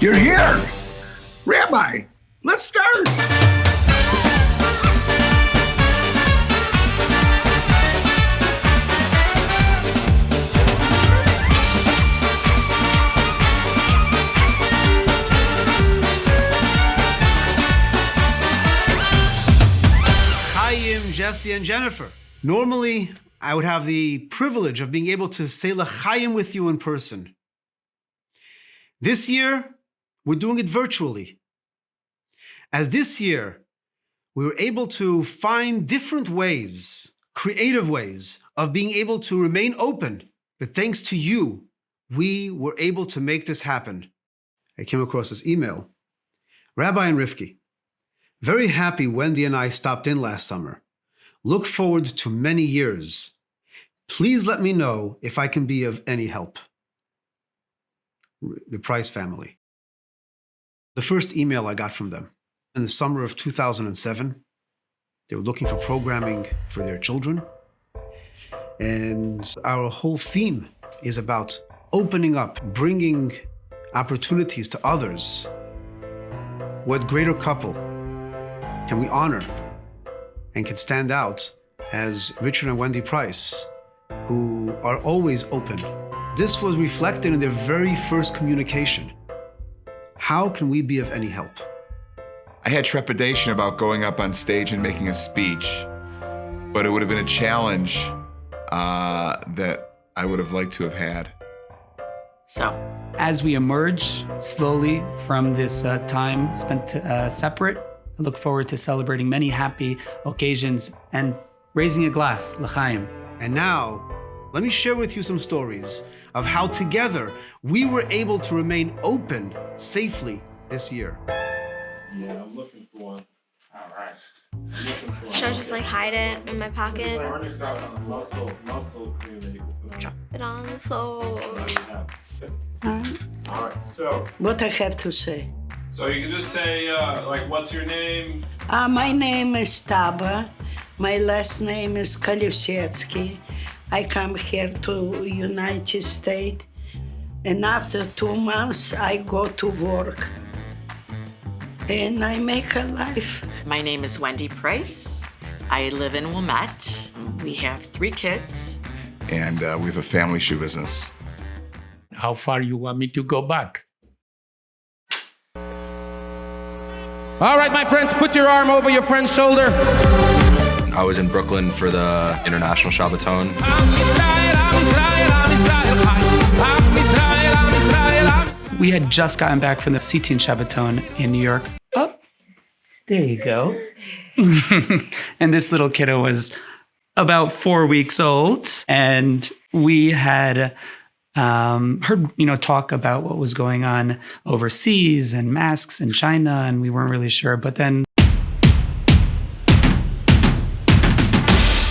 You're here! Rabbi, let's start! Chaim, Jesse, and Jennifer. Normally, I would have the privilege of being able to say l'chaim with you in person. This year, we're doing it virtually. As this year, we were able to find different ways, creative ways, of being able to remain open. But thanks to you, we were able to make this happen. I came across this email. Rabbi and Rivki, very happy Wendy and I stopped in last summer. Look forward to many years. Please let me know if I can be of any help. The Price family. The first email I got from them in the summer of 2007, they were looking for programming for their children. And our whole theme is about opening up, bringing opportunities to others. What greater couple can we honor and can stand out as Richard and Wendy Price, who are always open. This was reflected in their very first communication. How can we be of any help? I had trepidation about going up on stage and making a speech, but it would have been a challenge that I would have liked to have had. So, as we emerge slowly from this time spent separate, I look forward to celebrating many happy occasions and raising a glass, l'chaim. And now, let me share with you some stories of how together we were able to remain open safely this year. Yeah, I'm looking for one. All right. Should I just like hide it in my pocket? We're just got on muscle cream that you can put Drop it on the floor. All right, so What I have to say? you can just say, like, what's your name? My name is Taba. My last name is Kalusetzky. I come here to United States, and after 2 months, I go to work, and I make a life. My name is Wendy Price. I live in Wilmette. We have 3 kids. And we have a family shoe business. How far you want me to go back? All right, my friends, put your arm over your friend's shoulder. I was in Brooklyn for the International Shabbaton. We had just gotten back from the Sitin Shabbaton in New York. Oh, there you go. And this little kiddo was about 4 weeks old, and we had heard, talk about what was going on overseas and masks in China, and we weren't really sure. But then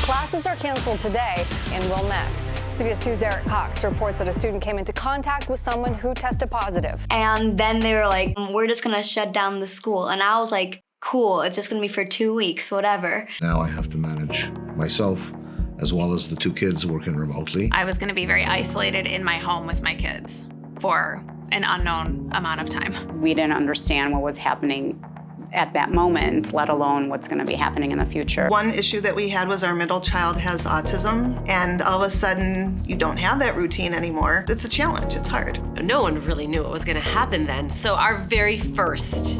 classes are canceled today in Wilmette. CBS 2's Eric Cox reports that a student came into contact with someone who tested positive. And then they were like, we're just gonna shut down the school. And I was like, cool, it's just gonna be for 2 weeks, whatever. Now I have to manage myself as well as the 2 kids working remotely. I was gonna be very isolated in my home with my kids for an unknown amount of time. We didn't understand what was happening at that moment, let alone what's going to be happening in the future. One issue that we had was our middle child has autism, and all of a sudden you don't have that routine anymore. It's a challenge, it's hard. No one really knew what was gonna happen then. So our very first,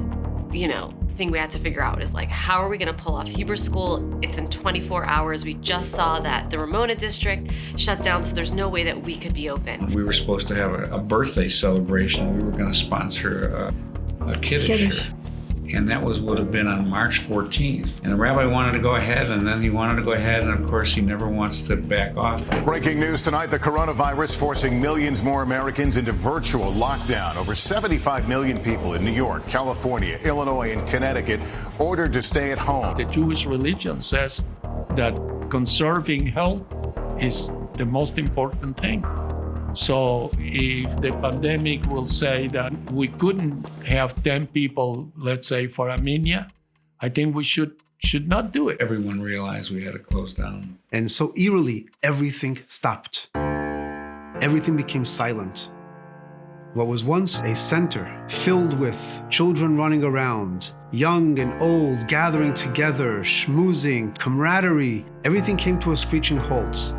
thing we had to figure out is like, how are we gonna pull off Hebrew school? It's in 24 hours. We just saw that the Ramona district shut down, so there's no way that we could be open. We were supposed to have a birthday celebration. We were gonna sponsor a kiddish. And that would have been on March 14th. And the rabbi wanted to go ahead, and then he wanted to go ahead, and of course he never wants to back off. Breaking news tonight, the coronavirus forcing millions more Americans into virtual lockdown. Over 75 million people in New York, California, Illinois, and Connecticut ordered to stay at home. The Jewish religion says that conserving health is the most important thing. So if the pandemic will say that we couldn't have 10 people, let's say, for a minyan, I think we should not do it. Everyone realized we had to close down. And so eerily, everything stopped. Everything became silent. What was once a center filled with children running around, young and old gathering together, schmoozing, camaraderie, everything came to a screeching halt.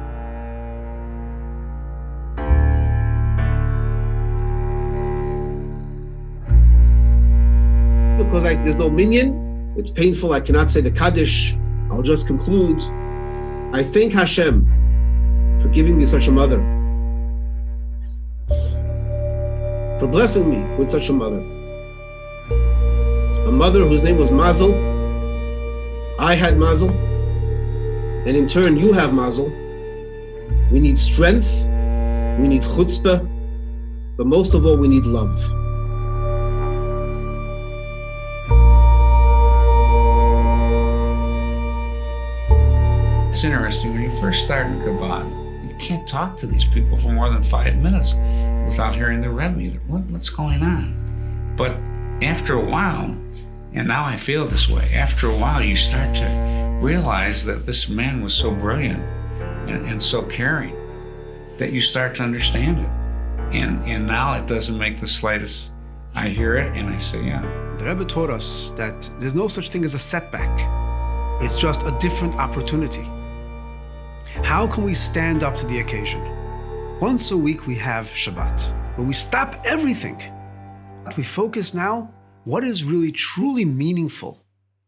Because there's no minyan, it's painful, I cannot say the Kaddish. I'll just conclude. I thank Hashem for giving me such a mother, for blessing me with such a mother. A mother whose name was Mazel. I had Mazel, and in turn you have Mazel. We need strength, we need chutzpah, but most of all we need love. It's interesting, when you first start in Chabad, you can't talk to these people for more than 5 minutes without hearing the Rebbe. What's going on? But after a while, and now I feel this way, after a while you start to realize that this man was so brilliant and so caring that you start to understand it. And now it doesn't make the slightest, I hear it and I say, yeah. The Rebbe taught us that there's no such thing as a setback. It's just a different opportunity. How can we stand up to the occasion? Once a week we have Shabbat, where we stop everything. We focus now, what is really truly meaningful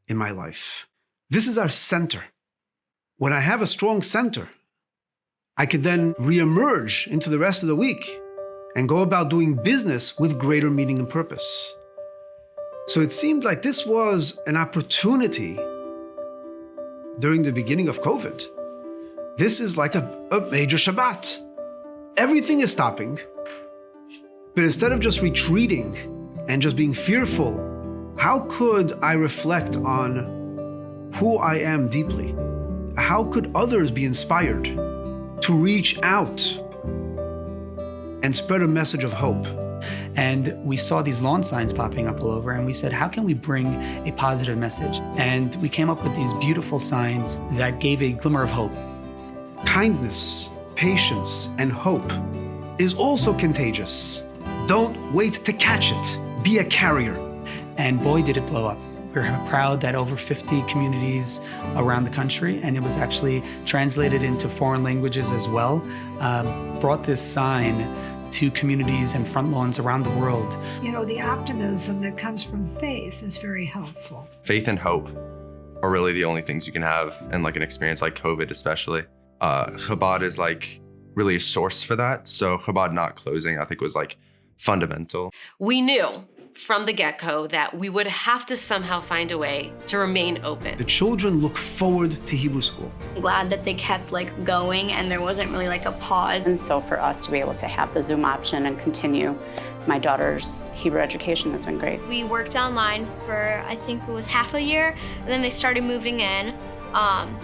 in my life? This is our center. When I have a strong center, I could then reemerge into the rest of the week and go about doing business with greater meaning and purpose. So it seemed like this was an opportunity during the beginning of COVID. This is like a major Shabbat. Everything is stopping, but instead of just retreating and just being fearful, how could I reflect on who I am deeply? How could others be inspired to reach out and spread a message of hope? And we saw these lawn signs popping up all over, and we said, how can we bring a positive message? And we came up with these beautiful signs that gave a glimmer of hope. Kindness, patience, and hope is also contagious. Don't wait to catch it. Be a carrier. And boy, did it blow up. We're proud that over 50 communities around the country, and it was actually translated into foreign languages as well, brought this sign to communities and front lawns around the world. You know, the optimism that comes from faith is very helpful. Faith and hope are really the only things you can have in like an experience like COVID especially. Chabad is like really a source for that. So Chabad not closing, I think, was like fundamental. We knew from the get-go that we would have to somehow find a way to remain open. The children look forward to Hebrew school. I'm glad that they kept going and there wasn't really a pause. And so for us to be able to have the Zoom option and continue, my daughter's Hebrew education has been great. We worked online for, I think it was half a year, and then they started moving in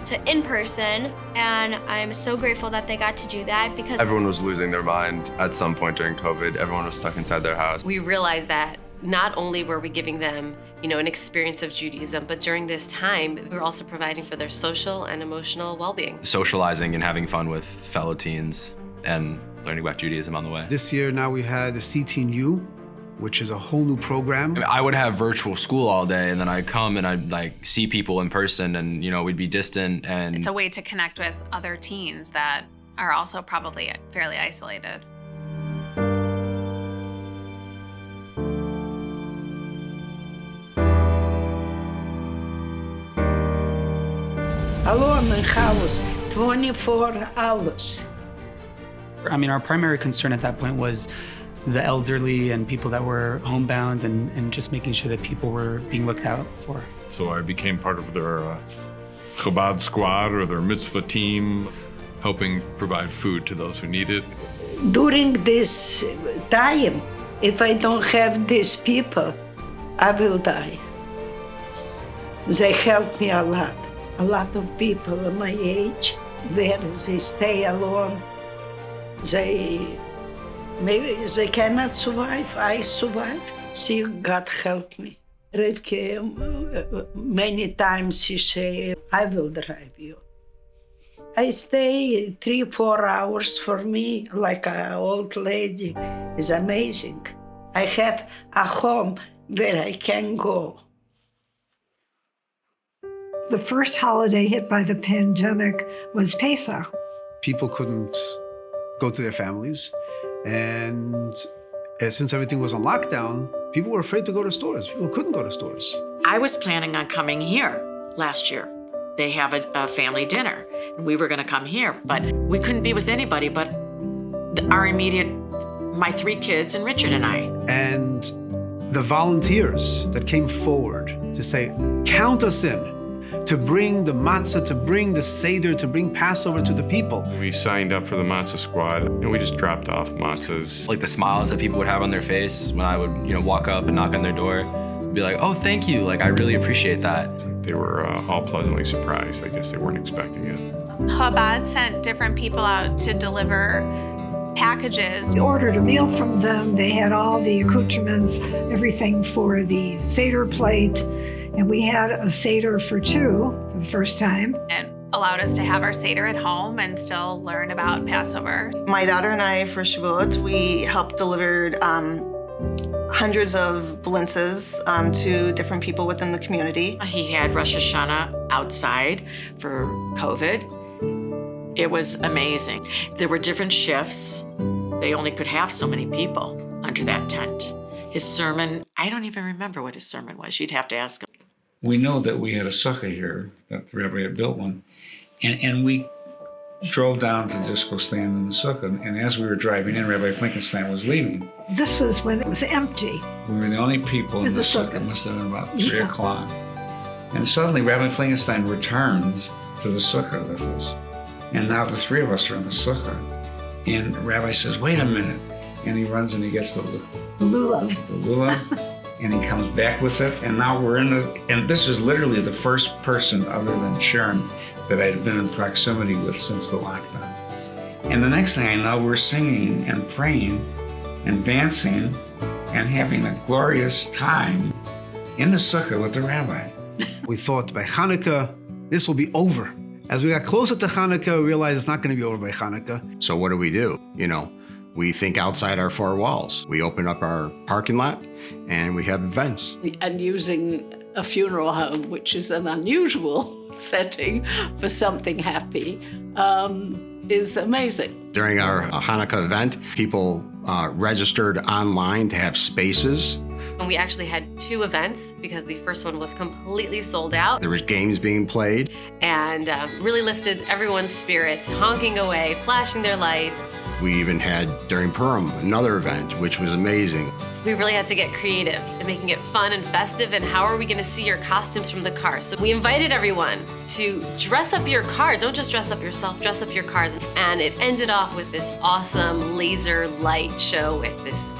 to in-person, and I'm so grateful that they got to do that because everyone was losing their mind at some point during COVID. Everyone was stuck inside their house. We realized that not only were we giving them, an experience of Judaism, but during this time, we were also providing for their social and emotional well-being. Socializing and having fun with fellow teens and learning about Judaism on the way. This year now we had the C-Teen-U, which is a whole new program. I would have virtual school all day, and then I'd come and I'd see people in person, and we'd be distant. And it's a way to connect with other teens that are also probably fairly isolated. Alone in house, 24 hours. Our primary concern at that point was the elderly and people that were homebound and just making sure that people were being looked out for. So I became part of their Chabad squad or their mitzvah team, helping provide food to those who need it. During this time, if I don't have these people, I will die. They help me a lot. A lot of people my age, where they stay alone, maybe they cannot survive. I survive. See, God help me. Rivke, many times she say, I will drive you. I stay 3-4 hours for me, like an old lady. It's amazing. I have a home where I can go. The first holiday hit by the pandemic was Pesach. People couldn't go to their families, and since everything was on lockdown, people were afraid to go to stores. People couldn't go to stores. I was planning on coming here last year. They have a family dinner, and we were going to come here, but we couldn't be with anybody but our immediate, my 3 kids and Richard and I. And the volunteers that came forward to say, count us in, to bring the matzah, to bring the Seder, to bring Passover to the people. We signed up for the matzah squad, and we just dropped off matzahs. Like the smiles that people would have on their face when I would, walk up and knock on their door, be like, oh, thank you. Like, I really appreciate that. They were all pleasantly surprised. I guess they weren't expecting it. Chabad sent different people out to deliver packages. We ordered a meal from them. They had all the accoutrements, everything for the Seder plate. And we had a Seder for 2 for the first time. And allowed us to have our Seder at home and still learn about Passover. My daughter and I, for Shavuot, we helped deliver hundreds of blintzes to different people within the community. He had Rosh Hashanah outside for COVID. It was amazing. There were different shifts. They only could have so many people under that tent. His sermon, I don't even remember what his sermon was. You'd have to ask him. We know that we had a sukkah here, that the Rabbi had built one. And we drove down to just go stand in the sukkah. And as we were driving in, Rabbi Flinkenstein was leaving. This was when it was empty. We were the only people in the sukkah. It must have been about 3 o'clock. And suddenly Rabbi Flinkenstein returns to the sukkah with us. And now the 3 of us are in the sukkah. And Rabbi says, wait a minute. And he runs and he gets the lulav. And he comes back with it. And now we're in this, and this was literally the first person other than Sharon that I'd been in proximity with since the lockdown. And the next thing I know, we're singing and praying and dancing and having a glorious time in the sukkah with the rabbi. We thought by Hanukkah, this will be over. As we got closer to Hanukkah, we realized it's not going to be over by Hanukkah. So what do? We think outside our 4 walls. We open up our parking lot and we have events. And using a funeral home, which is an unusual setting for something happy, is amazing. During our Hanukkah event, people registered online to have spaces. And we actually had 2 events because the first one was completely sold out. There was games being played. And really lifted everyone's spirits, honking away, flashing their lights. We even had, during Purim, another event, which was amazing. We really had to get creative in making it fun and festive, and how are we gonna see your costumes from the car? So we invited everyone to dress up your car. Don't just dress up yourself, dress up your cars. And it ended off with this awesome laser light show with this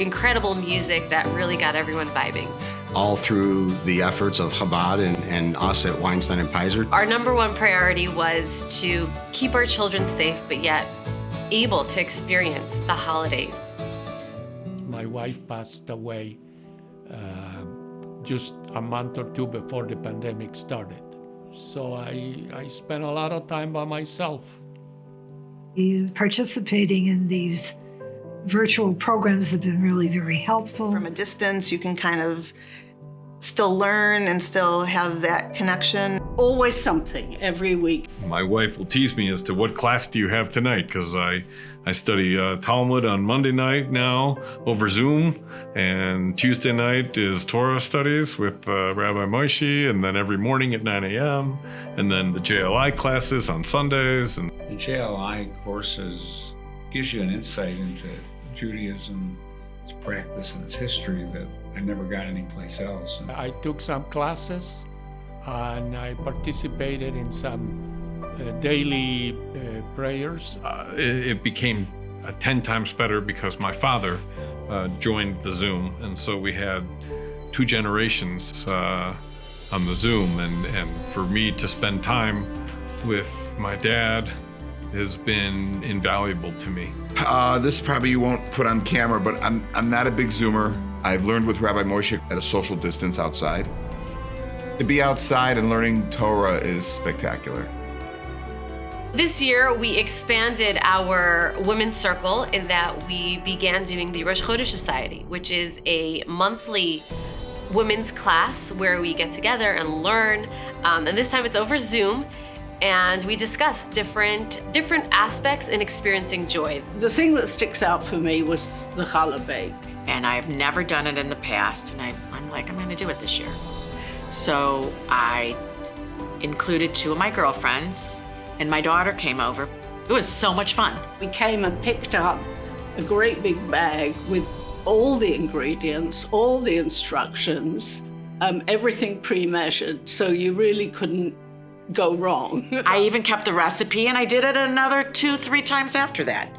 incredible music that really got everyone vibing. All through the efforts of Chabad and us at Weinstein and Pizer. Our #1 priority was to keep our children safe, but yet able to experience the holidays. My wife passed away just a month or 2 before the pandemic started. So I spent a lot of time by myself. Participating in these virtual programs have been really very helpful. From a distance, you can kind of still learn and still have that connection. Always something every week. My wife will tease me as to what class do you have tonight, because I study Talmud on Monday night now over Zoom, and Tuesday night is Torah studies with Rabbi Moshe, and then every morning at 9 a.m., and then the JLI classes on Sundays. And the JLI courses gives you an insight into Judaism, its practice, and its history that I never got anyplace else. I took some classes and I participated in some daily prayers. It became 10 times better because my father joined the Zoom, and so we had 2 generations on the Zoom, and for me to spend time with my dad has been invaluable to me. This probably you won't put on camera, but I'm not a big Zoomer. I've learned with Rabbi Moshe at a social distance outside. To be outside and learning Torah is spectacular. This year, we expanded our women's circle in that we began doing the Rosh Chodesh Society, which is a monthly women's class where we get together and learn. And this time it's over Zoom, and we discuss different aspects in experiencing joy. The thing that sticks out for me was the challah bake. And I've never done it in the past, and I'm gonna do it this year. So I included 2 of my girlfriends, and my daughter came over. It was so much fun. We came and picked up a great big bag with all the ingredients, all the instructions, everything pre-measured, so you really couldn't go wrong. I even kept the recipe, and I did it another 2-3 times after that.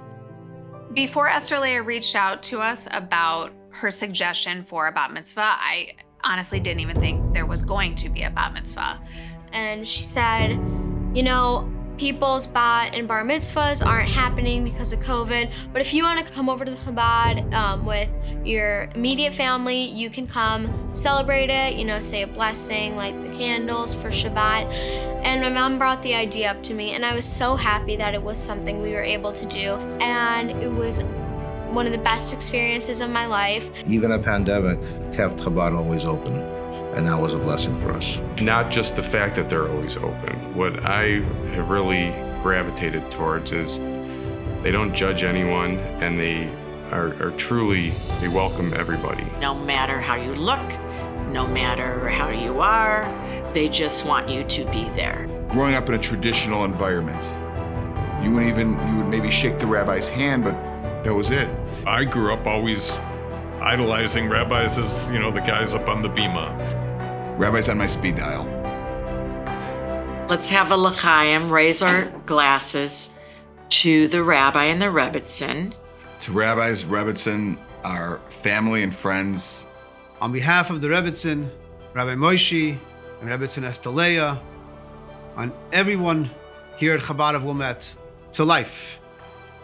Before Esther Leah reached out to us about her suggestion for a bat mitzvah, I honestly didn't even think there was going to be a bat mitzvah. And she said, you know, people's bat and bar mitzvahs aren't happening because of COVID, but if you want to come over to the Chabad with your immediate family, you can come celebrate it, you know, say a blessing, light the candles for Shabbat. And my mom brought the idea up to me, and I was so happy that it was something we were able to do. And it was one of the best experiences of my life. Even a pandemic kept Chabad always open, and that was a blessing for us. Not just the fact that they're always open. What I have really gravitated towards is they don't judge anyone, and they they welcome everybody. No matter how you look, no matter how you are, they just want you to be there. Growing up in a traditional environment, you would maybe shake the rabbi's hand, but that was it. I grew up always idolizing rabbis as, you know, the guys up on the bima. Rabbi's on my speed dial. Let's have a l'chaim, raise our glasses to the rabbi and the rebbitzin. To rabbis, rebbitzin, our family and friends. On behalf of the rebbitzin, Rabbi Moshe, and rebbitzin Esther Leah, on everyone here at Chabad of Wilmette, to life,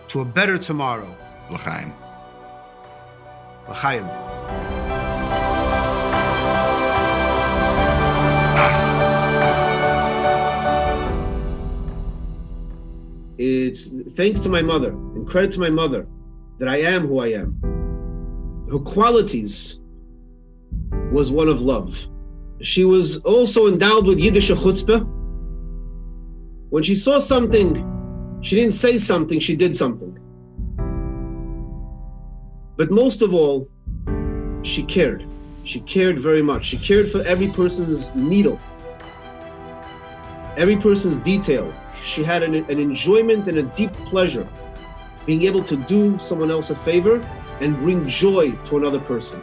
to a better tomorrow. L'chaim. L'chaim. It's thanks to my mother and credit to my mother that I am who I am. Her qualities was one of love. She was also endowed with Yiddish chutzpah. When she saw something, she didn't say something, she did something. But most of all, she cared. She cared very much. She cared for every person's needle, every person's detail. She had an enjoyment and a deep pleasure being able to do someone else a favor and bring joy to another person.